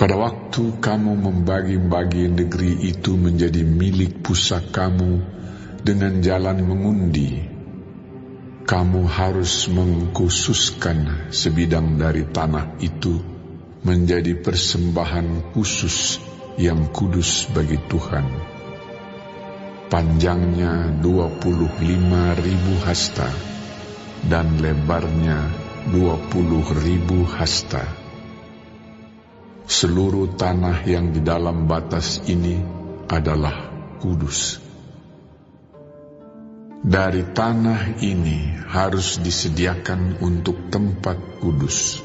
Pada waktu kamu membagi-bagi negeri itu menjadi milik pusakamu dengan jalan mengundi, kamu harus mengkhususkan sebidang dari tanah itu menjadi persembahan khusus yang kudus bagi Tuhan. Panjangnya 25.000 hasta dan lebarnya 20.000 hasta. Seluruh tanah yang di dalam batas ini adalah kudus. Dari tanah ini harus disediakan untuk tempat kudus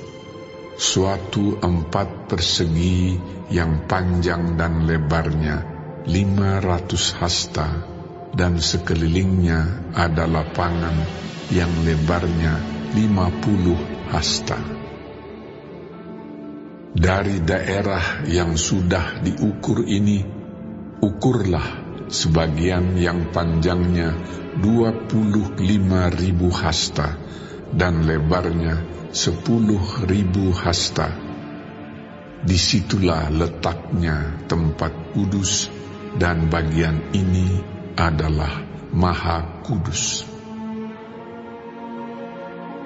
suatu 4 persegi yang panjang dan lebarnya 500 hasta, dan sekelilingnya ada lapangan yang lebarnya 50 hasta. Dari daerah yang sudah diukur ini, ukurlah sebagian yang panjangnya 25.000 hasta dan lebarnya 10.000 hasta. Disitulah letaknya tempat kudus, dan bagian ini adalah Maha Kudus.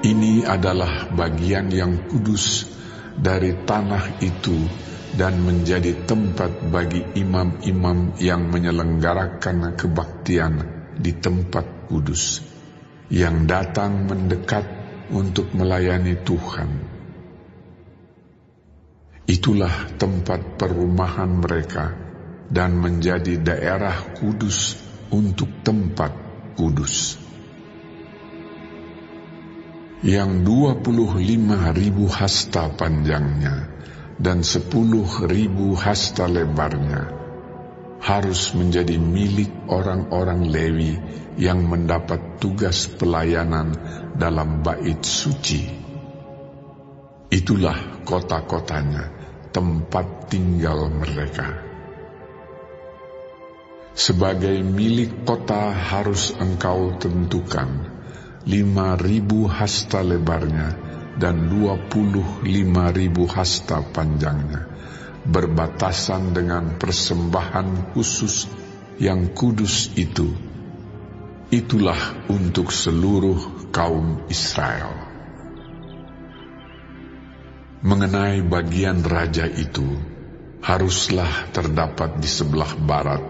Ini adalah bagian yang kudus dari tanah itu dan menjadi tempat bagi imam-imam yang menyelenggarakan kebaktian di tempat kudus, yang datang mendekat untuk melayani Tuhan. Itulah tempat perumahan mereka dan menjadi daerah kudus untuk tempat kudus. Yang 25.000 hasta panjangnya dan 10.000 hasta lebarnya harus menjadi milik orang-orang Lewi yang mendapat tugas pelayanan dalam bait suci. Itulah kota-kotanya, tempat tinggal mereka. Sebagai milik kota harus engkau tentukan 5.000 hasta lebarnya dan 25.000 hasta panjangnya, berbatasan dengan persembahan khusus yang kudus itu. Itulah untuk seluruh kaum Israel. Mengenai bagian raja itu, haruslah terdapat di sebelah barat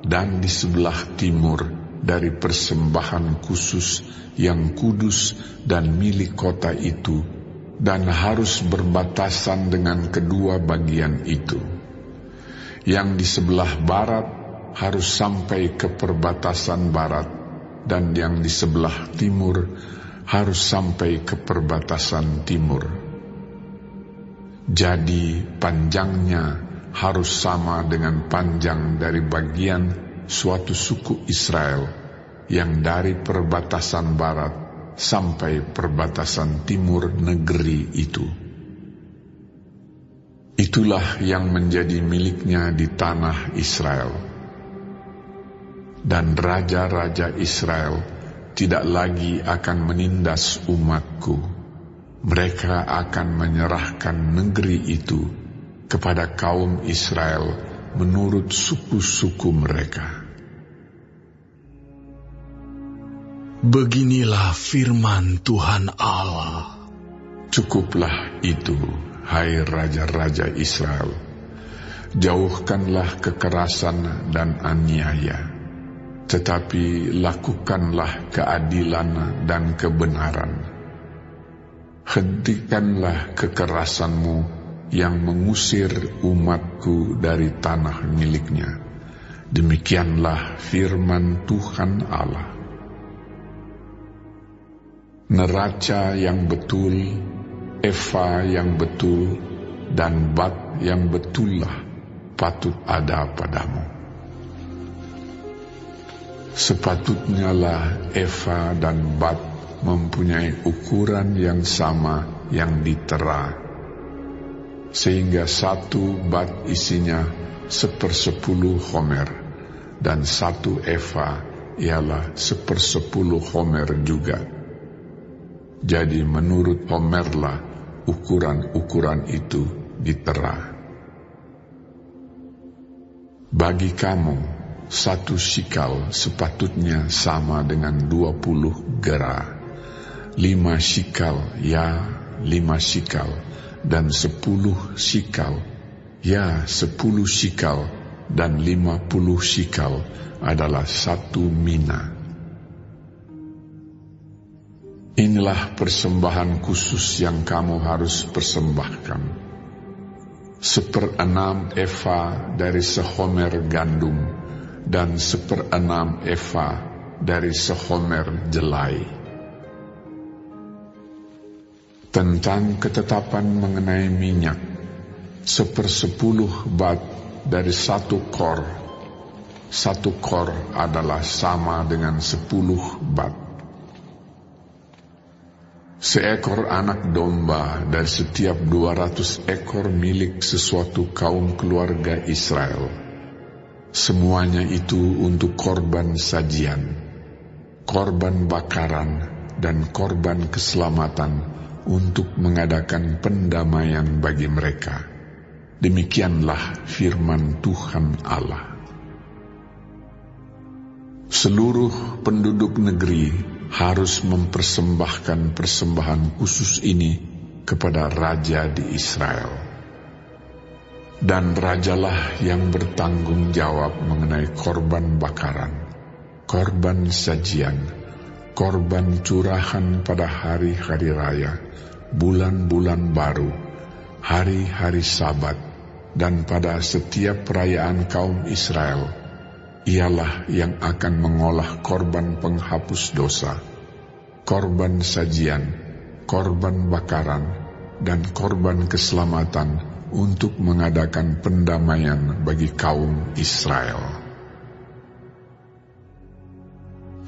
dan di sebelah timur dari persembahan khusus yang kudus dan milik kota itu, dan harus berbatasan dengan kedua bagian itu. Yang di sebelah barat harus sampai ke perbatasan barat, dan yang di sebelah timur harus sampai ke perbatasan timur. Jadi panjangnya harus sama dengan panjang dari bagian suatu suku Israel yang dari perbatasan barat sampai perbatasan timur negeri itu. Itulah yang menjadi miliknya di tanah Israel. Dan raja-raja Israel tidak lagi akan menindas umatku. Mereka akan menyerahkan negeri itu kepada kaum Israel menurut suku-suku mereka. Beginilah firman Tuhan Allah. Cukuplah itu, hai raja-raja Israel. Jauhkanlah kekerasan dan aniaya, tetapi lakukanlah keadilan dan kebenaran. Hentikanlah kekerasanmu yang mengusir umatku dari tanah miliknya. Demikianlah firman Tuhan Allah. Neraca yang betul, eva yang betul, dan bat yang betullah patut ada padamu. Sepatutnya lah eva dan bat mempunyai ukuran yang sama yang ditera, sehingga satu bat isinya 1/10 homer, dan satu eva ialah 1/10 homer juga. Jadi menurut homerlah ukuran-ukuran itu ditera. Bagi kamu, 1 shikal sepatutnya sama dengan 20 gera, 5 shikal, ya 5 shikal, dan 10 shikal, ya 10 shikal, dan 50 shikal adalah 1 mina. Inilah persembahan khusus yang kamu harus persembahkan. 1/6 eva dari sehomer gandum, dan 1/6 eva dari sehomer jelai. Tentang ketetapan mengenai minyak, 1/10 bat dari 1 kor. 1 kor adalah sama dengan 10 bat. Seekor anak domba dari setiap 200 ekor milik sesuatu kaum keluarga Israel. Semuanya itu untuk korban sajian, korban bakaran, dan korban keselamatan untuk mengadakan pendamaian bagi mereka. Demikianlah firman Tuhan Allah. Seluruh penduduk negeri harus mempersembahkan persembahan khusus ini kepada raja di Israel. Dan rajalah yang bertanggung jawab mengenai korban bakaran, korban sajian, korban curahan pada hari-hari raya, bulan-bulan baru, hari-hari Sabat, dan pada setiap perayaan kaum Israel. Ialah yang akan mengolah korban penghapus dosa, korban sajian, korban bakaran, dan korban keselamatan untuk mengadakan pendamaian bagi kaum Israel.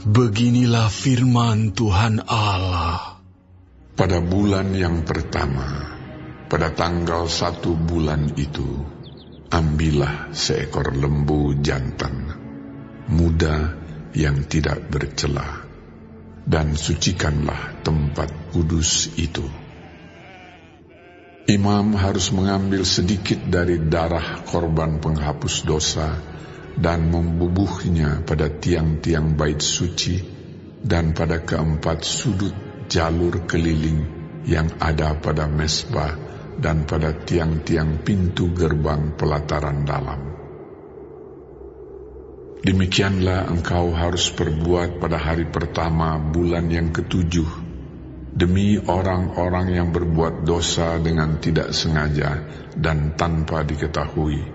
Beginilah firman Tuhan Allah. Pada bulan yang pertama, pada tanggal 1 bulan itu, ambillah seekor lembu jantan, muda yang tidak bercela, dan sucikanlah tempat kudus itu. Imam harus mengambil sedikit dari darah korban penghapus dosa dan membubuhnya pada tiang-tiang bait suci dan pada keempat sudut jalur keliling yang ada pada mezbah dan pada tiang-tiang pintu gerbang pelataran dalam. Demikianlah engkau harus perbuat pada hari pertama bulan yang ke-7, demi orang-orang yang berbuat dosa dengan tidak sengaja dan tanpa diketahui.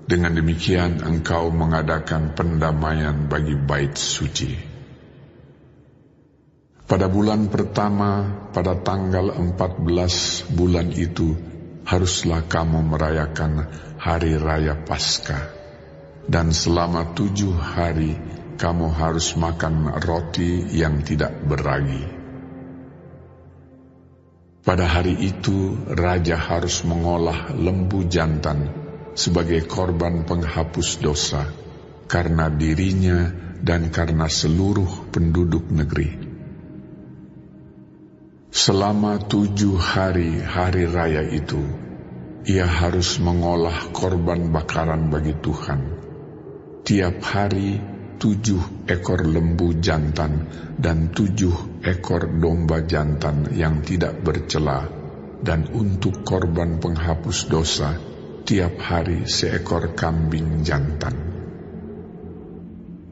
Dengan demikian engkau mengadakan pendamaian bagi bait suci. Pada bulan pertama, pada tanggal 14 bulan itu, haruslah kamu merayakan hari raya Paskah. Dan selama 7 hari kamu harus makan roti yang tidak beragi. Pada hari itu raja harus mengolah lembu jantan sebagai korban penghapus dosa karena dirinya dan karena seluruh penduduk negeri. Selama 7 hari raya itu, ia harus mengolah korban bakaran bagi Tuhan. Tiap hari 7 ekor lembu jantan dan 7 ekor domba jantan yang tidak bercela, dan untuk korban penghapus dosa tiap hari seekor kambing jantan.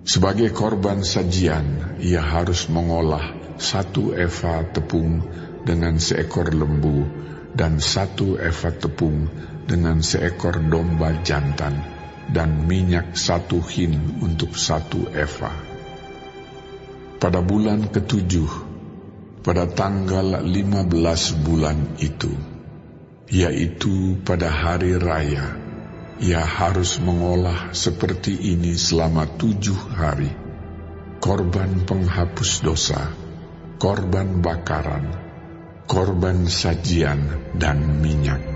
Sebagai korban sajian, ia harus mengolah 1 eva tepung dengan seekor lembu dan 1 eva tepung dengan seekor domba jantan, dan minyak 1 hin untuk 1 eva. Pada bulan ke-7, pada tanggal 15 bulan itu, yaitu pada hari raya, ia harus mengolah seperti ini selama 7 hari, korban penghapus dosa, korban bakaran, korban sajian, dan minyak.